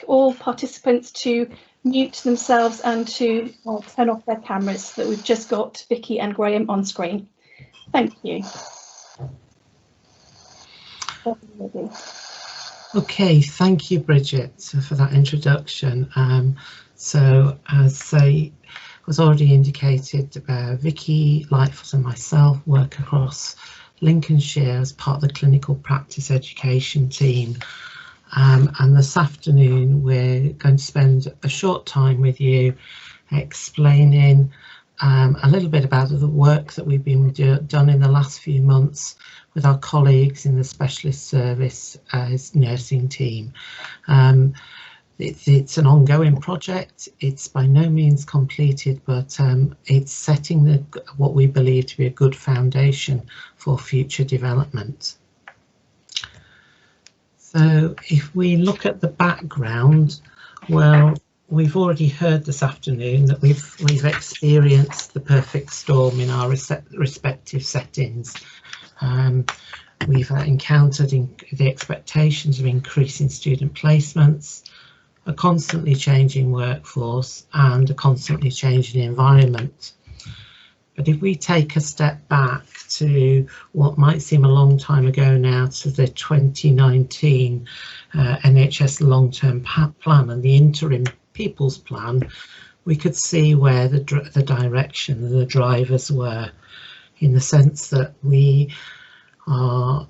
all participants to mute themselves and to turn off their cameras, so that we've just got Vicky and Graham on screen. Thank you. Okay, thank you, Bridget, for that introduction. So as was already indicated, Vicky Lightfoot and myself work across Lincolnshire as part of the clinical practice education team. And this afternoon we're going to spend a short time with you explaining a little bit about the work that we've been done in the last few months with our colleagues in the specialist service nursing team. It's an ongoing project. It's by no means completed, but it's setting what we believe to be a good foundation for future development. So if we look at the background, well, we've already heard this afternoon that we've experienced the perfect storm in our respective settings. We've encountered the expectations of increasing student placements, a constantly changing workforce, and a constantly changing environment. But if we take a step back to what might seem a long time ago now, to the 2019 NHS long-term plan and the interim People's Plan, we could see where the direction and the drivers were, in the sense that we are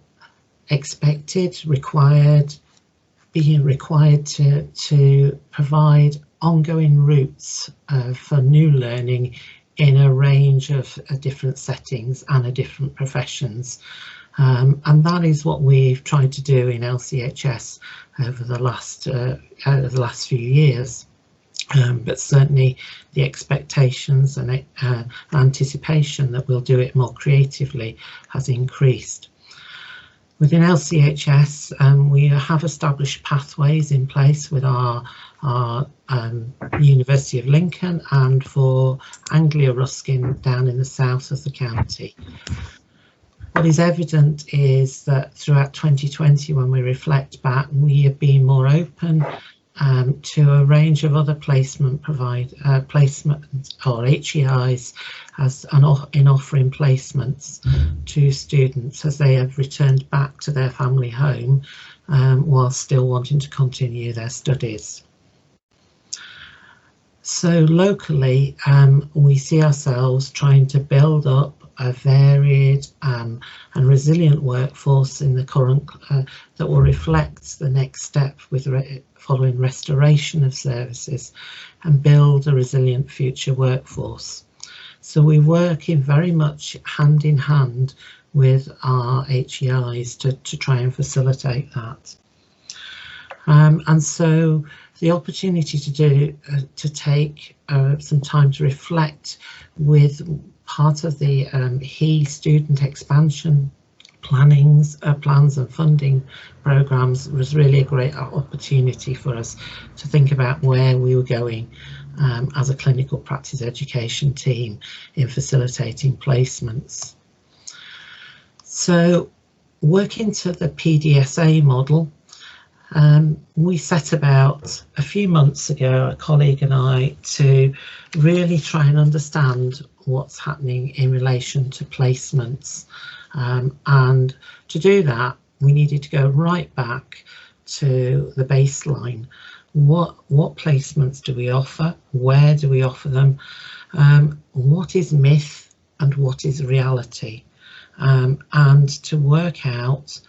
being required to provide ongoing routes for new learning in a range of different settings and different professions. And that is what we've tried to do in LCHS over the last few years. But certainly the expectations and anticipation that we'll do it more creatively has increased. Within LCHS, we have established pathways in place with our University of Lincoln and for Anglia Ruskin down in the south of the county. What is evident is that throughout 2020, when we reflect back, we have been more open to a range of other placement or HEIs in offering placements to students as they have returned back to their family home while still wanting to continue their studies. So locally, we see ourselves trying to build up a varied and resilient workforce in the current that will reflect the next step with following restoration of services and build a resilient future workforce. So we work in very much hand in hand with our HEIs to try and facilitate that. And so the opportunity to take some time to reflect with part of the HE student expansion plans and funding programs was really a great opportunity for us to think about where we were going as a clinical practice education team in facilitating placements. So working to the PDSA model, we set about a few months ago, a colleague and I, to really try and understand what's happening in relation to placements. And to do that, we needed to go right back to the baseline. What placements do we offer? Where do we offer them? What is myth and what is reality? And to work out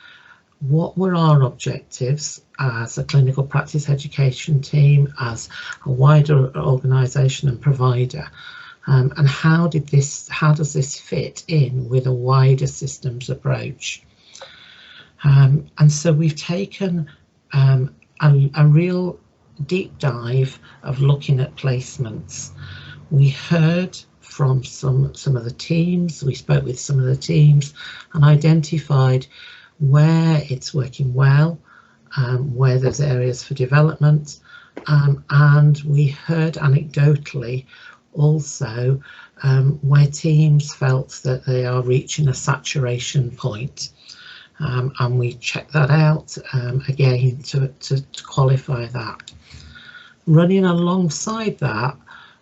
what were our objectives as a clinical practice education team, as a wider organisation and provider, and how does this fit in with a wider systems approach? And so we've taken a real deep dive of looking at placements. We heard from some of the teams, we spoke with some of the teams and identified where it's working well, where there's areas for development, and we heard anecdotally also where teams felt that they are reaching a saturation point, and we checked that out again to qualify that. Running alongside that,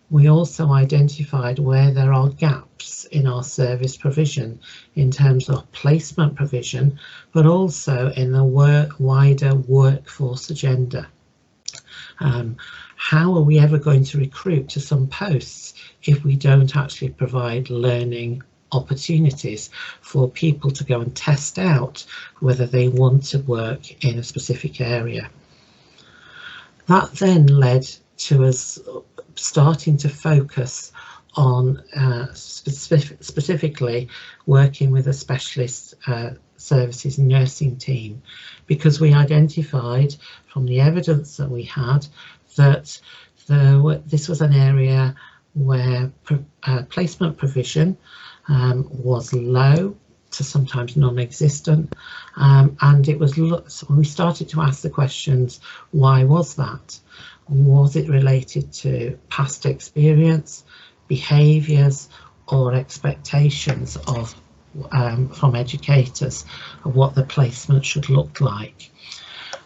we also identified where there are gaps in our service provision in terms of placement provision, but also in the wider workforce agenda. How are we ever going to recruit to some posts if we don't actually provide learning opportunities for people to go and test out whether they want to work in a specific area? That then led to us starting to focus on specifically working with a specialist services nursing team, because we identified from the evidence that we had that this was an area where placement provision was low to sometimes non-existent, and it was when we started to ask the questions, why was that? Was it related to past experience, behaviours, or expectations of from educators of what the placement should look like?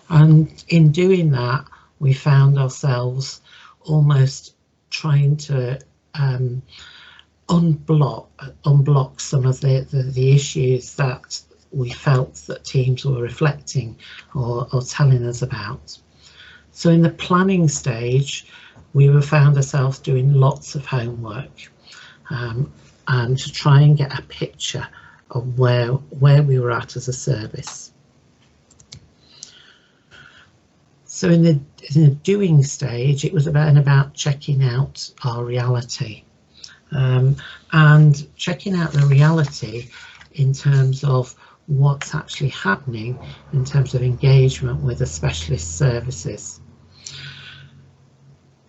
And in doing that, we found ourselves almost trying to unblock some of the issues that we felt that teams were reflecting or telling us about. So in the planning stage, we found ourselves doing lots of homework and to try and get a picture of where we were at as a service. So in the doing stage, it was about checking out our reality, and checking out the reality in terms of what's actually happening in terms of engagement with the specialist services.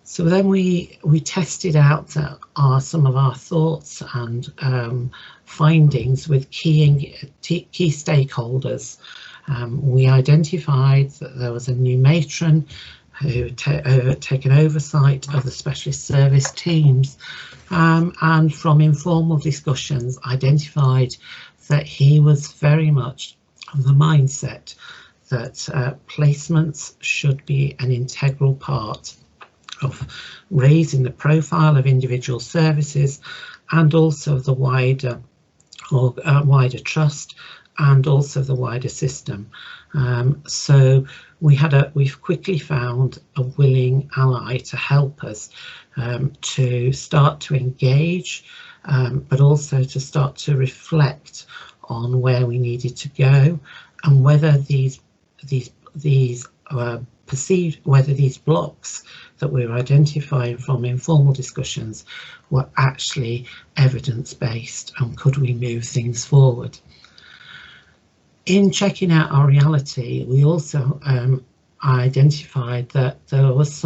So then we tested out some of our thoughts and findings with key stakeholders. We identified that there was a new matron who had taken oversight of the specialist service teams, and from informal discussions identified that he was very much of the mindset that placements should be an integral part of raising the profile of individual services and also the wider trust and also the wider system. So we've quickly found a willing ally to help us to start to engage, but also to start to reflect on where we needed to go and whether these blocks that we were identifying from informal discussions were actually evidence-based, and could we move things forward. In checking out our reality, we also identified that there was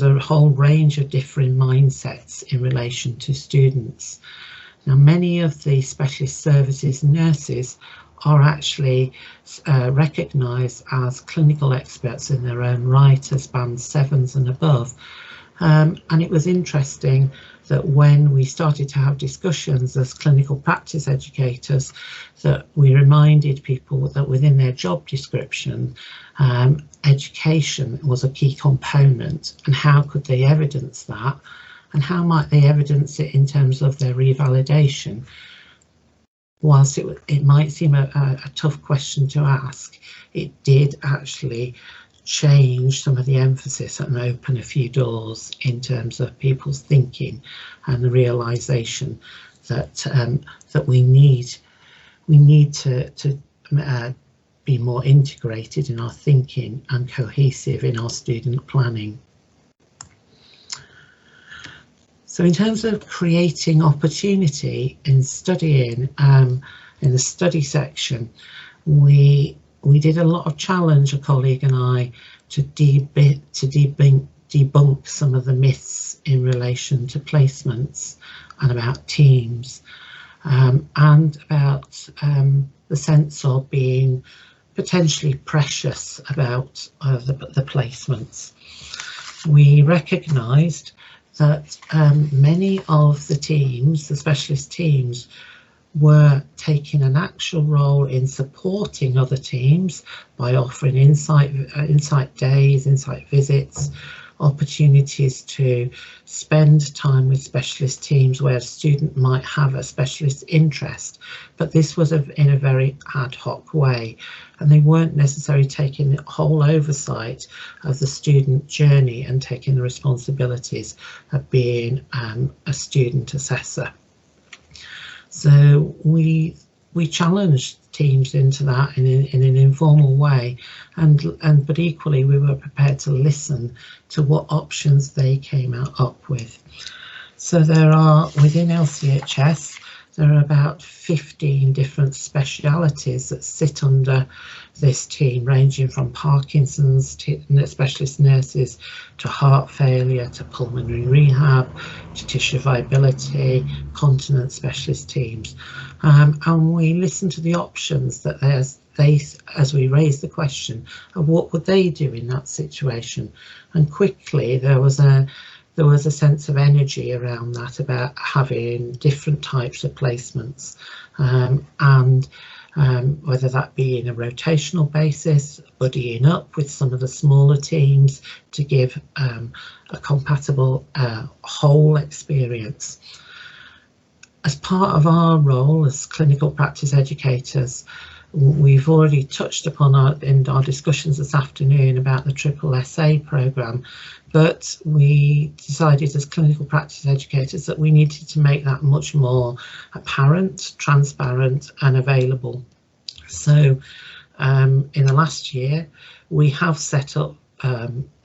a whole range of different mindsets in relation to students. Now, many of the specialist services nurses are actually recognised as clinical experts in their own right as band 7s and above. And it was interesting that when we started to have discussions as clinical practice educators, that we reminded people that within their job description, education was a key component, and how could they evidence that, and how might they evidence it in terms of their revalidation. Whilst it might seem a tough question to ask, it did actually change some of the emphasis and open a few doors in terms of people's thinking and the realization that that we need to be more integrated in our thinking and cohesive in our student planning. So in terms of creating opportunity in studying, in the study section, we did a lot of challenge, a colleague and I, to debunk some of the myths in relation to placements and about teams, and about the sense of being potentially precious about the placements. We recognised that many of the teams, the specialist teams, were taking an actual role in supporting other teams by offering insight days, insight visits, opportunities to spend time with specialist teams where a student might have a specialist interest, but this was in a very ad hoc way, and they weren't necessarily taking the whole oversight of the student journey and taking the responsibilities of being a student assessor. So we challenged teams into that in an informal way, but equally we were prepared to listen to what options they came up with. So there are, within LCHS, there are about 15 different specialities that sit under this team, ranging from Parkinson's to specialist nurses, to heart failure, to pulmonary rehab, to tissue viability, continence specialist teams. And we listen to the options that as we raise the question of what would they do in that situation. And quickly there was a sense of energy around that, about having different types of placements, and whether that be in a rotational basis, buddying up with some of the smaller teams to give a compatible whole experience. As part of our role as clinical practice educators, we've already touched upon in our discussions this afternoon about the SSSA programme, but we decided as clinical practice educators that we needed to make that much more apparent, transparent and available. So in the last year we have set up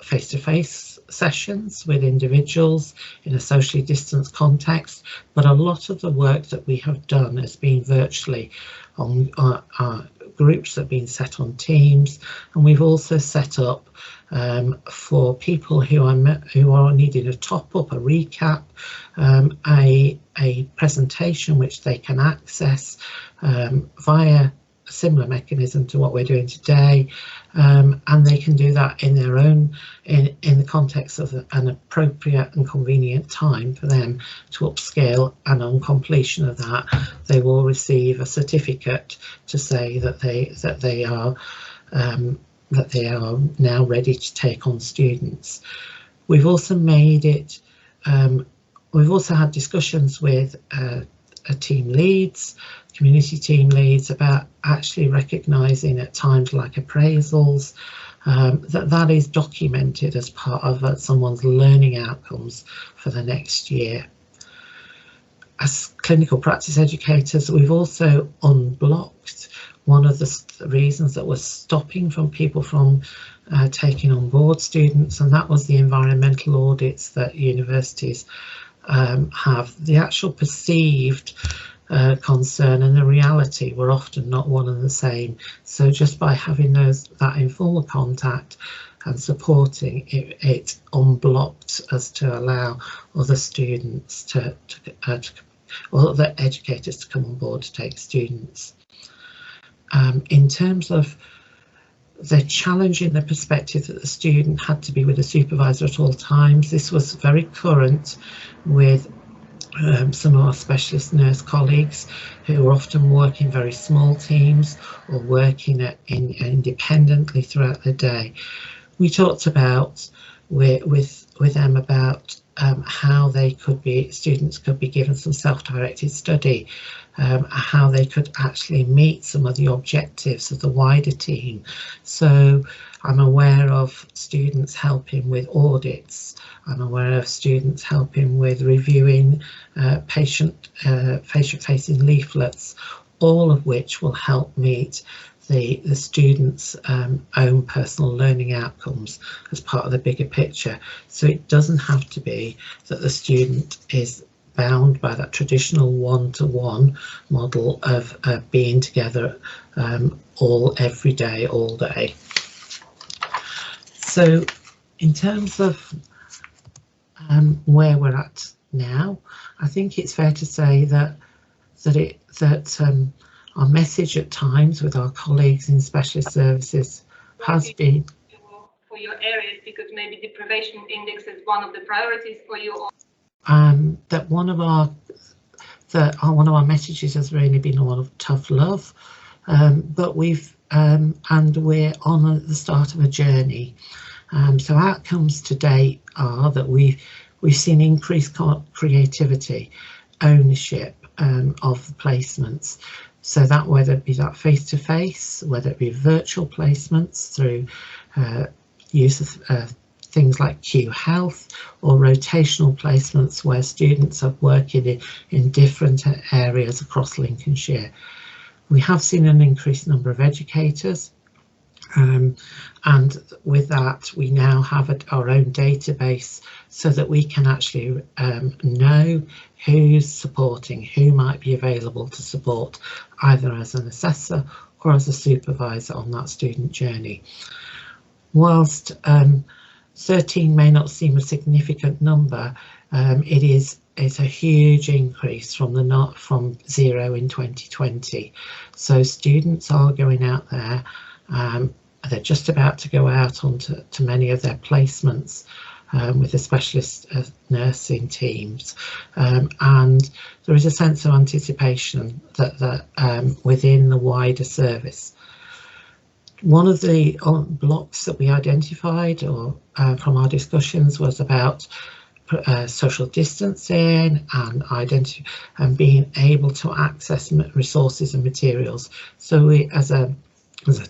face-to-face sessions with individuals in a socially distanced context, but a lot of the work that we have done has been virtually on groups that have been set on Teams, and we've also set up for people who are needing a top-up, a recap, a presentation which they can access via a similar mechanism to what we're doing today, and they can do that in their own, in the context of an appropriate and convenient time for them to upscale, and on completion of that they will receive a certificate to say that they are now ready to take on students. We've also made it, we've also had discussions with team leads, community team leads, about actually recognising at times like appraisals, that is documented as part of someone's learning outcomes for the next year. As clinical practice educators, we've also unblocked one of the reasons that was stopping people from taking on board students, and that was the environmental audits that universities have. The actual perceived concern and the reality were often not one and the same. So just by having that informal contact and supporting it unblocked us to allow other students or other educators to come on board to take students. In terms of the challenge in the perspective that the student had to be with a supervisor at all times, this was very current with some of our specialist nurse colleagues who are often working very small teams or working independently throughout the day. We talked about with them about how students could be given some self-directed study, how they could actually meet some of the objectives of the wider team. So I'm aware of students helping with audits. I'm aware of students helping with reviewing patient-facing leaflets, all of which will help meet the students' own personal learning outcomes as part of the bigger picture. So it doesn't have to be that the student is bound by that traditional one-to-one model of being together every day, all day. So in terms of where we're at now, I think it's fair to say that our message at times with our colleagues in specialist services has been for your areas, because maybe deprivation index is one of the priorities for you. That one of our messages has really been one of tough love, but we're on the start of a journey, So outcomes to date are that we've seen increased creativity, ownership of the placements. So that whether it be that face-to-face, whether it be virtual placements through use of things like Q Health, or rotational placements where students are working in different areas across Lincolnshire. We have seen an increased number of educators, and with that we now have our own database so that we can actually know who's supporting, who might be available to support either as an assessor or as a supervisor on that student journey. Whilst 13 may not seem a significant number, it's a huge increase from zero in 2020. So students are going out there. They're just about to go out onto many of their placements with the specialist nursing teams, and there is a sense of anticipation that within the wider service. One of the blocks that we identified or from our discussions was about social distancing and being able to access resources and materials. So we, as a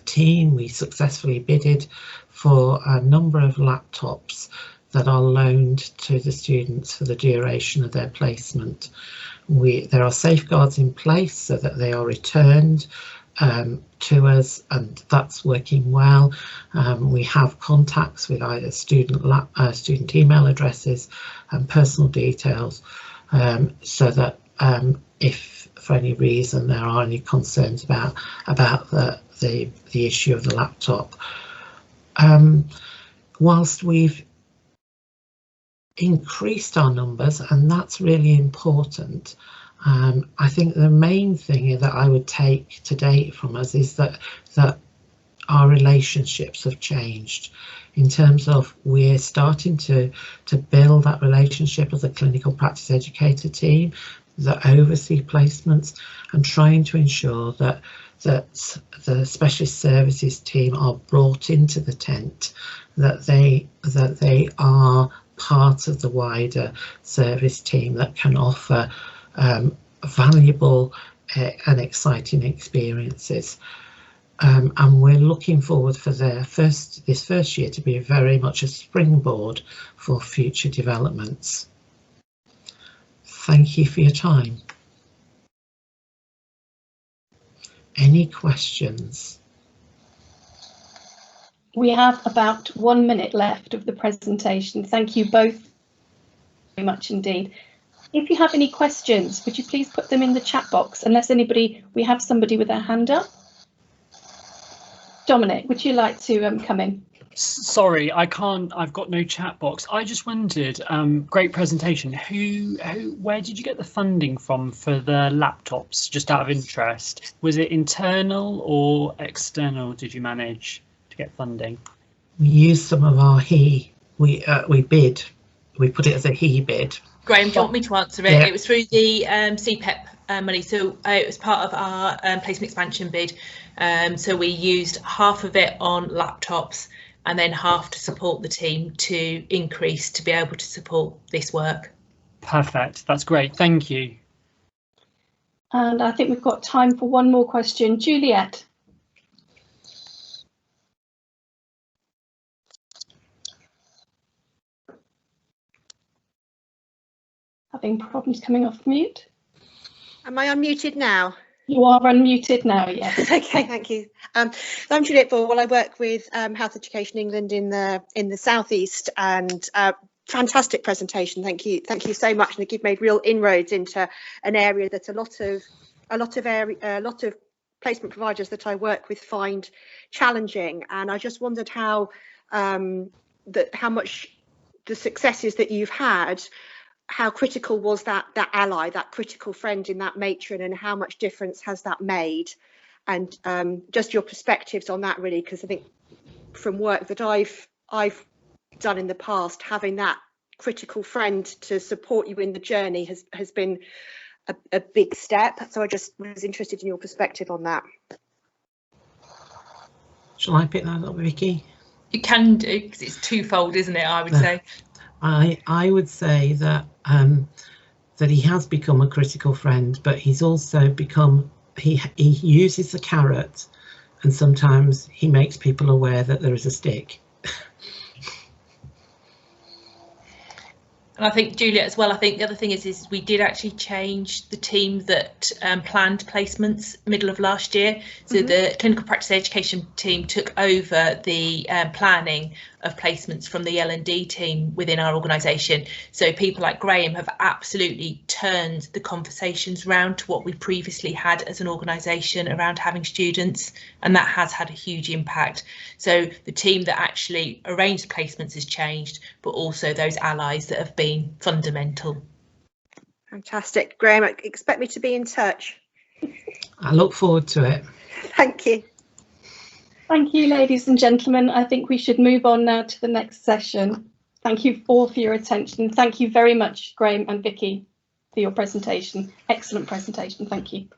team, we successfully bidded for a number of laptops that are loaned to the students for the duration of their placement. There are safeguards in place so that they are returned to us, and that's working well. We have contacts with either student email addresses and personal details, so that if for any reason there are any concerns about the issue of the laptop. Whilst we've increased our numbers, and that's really important, I think the main thing that I would take to date from us is that our relationships have changed in terms of we're starting to build that relationship as a clinical practice educator team that oversee placements, and trying to ensure that the specialist services team are brought into the tent, that they are part of the wider service team that can offer valuable and exciting experiences, and we're looking forward for this first year to be very much a springboard for future developments. Thank you for your time. Any questions? We have about 1 minute left of the presentation. Thank you both very much indeed. If you have any questions, would you please put them in the chat box, unless we have somebody with their hand up. Dominic, would you like to come in? Sorry, I can't. I've got no chat box. I just wondered, great presentation. Where did you get the funding from for the laptops, just out of interest? Was it internal or external? Did you manage to get funding? We used some of our we bid. We put it as a bid. Graham, do you want me to answer it? Yeah. It was through the CPEP money, so it was part of our placement expansion bid. So we used half of it on laptops and then half to support the team to increase to be able to support this work. Perfect, that's great, thank you. And I think we've got time for one more question. Juliet. Having problems coming off mute. Am I unmuted now? You are unmuted now, yes. Okay, thank you. I'm Juliet Ball. Well, I work with Health Education England in the southeast, and fantastic presentation. Thank you so much. I think you've made real inroads into an area that a lot of placement providers that I work with find challenging. And I just wondered how much the successes that you've had, how critical was that ally, that critical friend in that matron, and how much difference has that made? And just your perspectives on that, really, because I think from work that I've done in the past, having that critical friend to support you in the journey has been a big step. So I just was interested in your perspective on that. Shall I pick that up, Vicky? It can do, because it's twofold, isn't it? I would say. I would say that that he has become a critical friend, but he's also become, he uses the carrot, and sometimes he makes people aware that there is a stick. And I think, Julia, as well, I think the other thing is we did actually change the team that planned placements middle of last year. So the clinical practice education team took over the planning of placements from the L&D team within our organisation. So people like Graham have absolutely turned the conversations round to what we previously had as an organisation around having students, and that has had a huge impact. So the team that actually arranged placements has changed, but also those allies that have been fundamental. Fantastic. Graham, expect me to be in touch. I look forward to it. Thank you. Thank you, ladies and gentlemen. I think we should move on now to the next session. Thank you all for your attention. Thank you very much, Graham and Vicky, for your presentation. Excellent presentation. Thank you.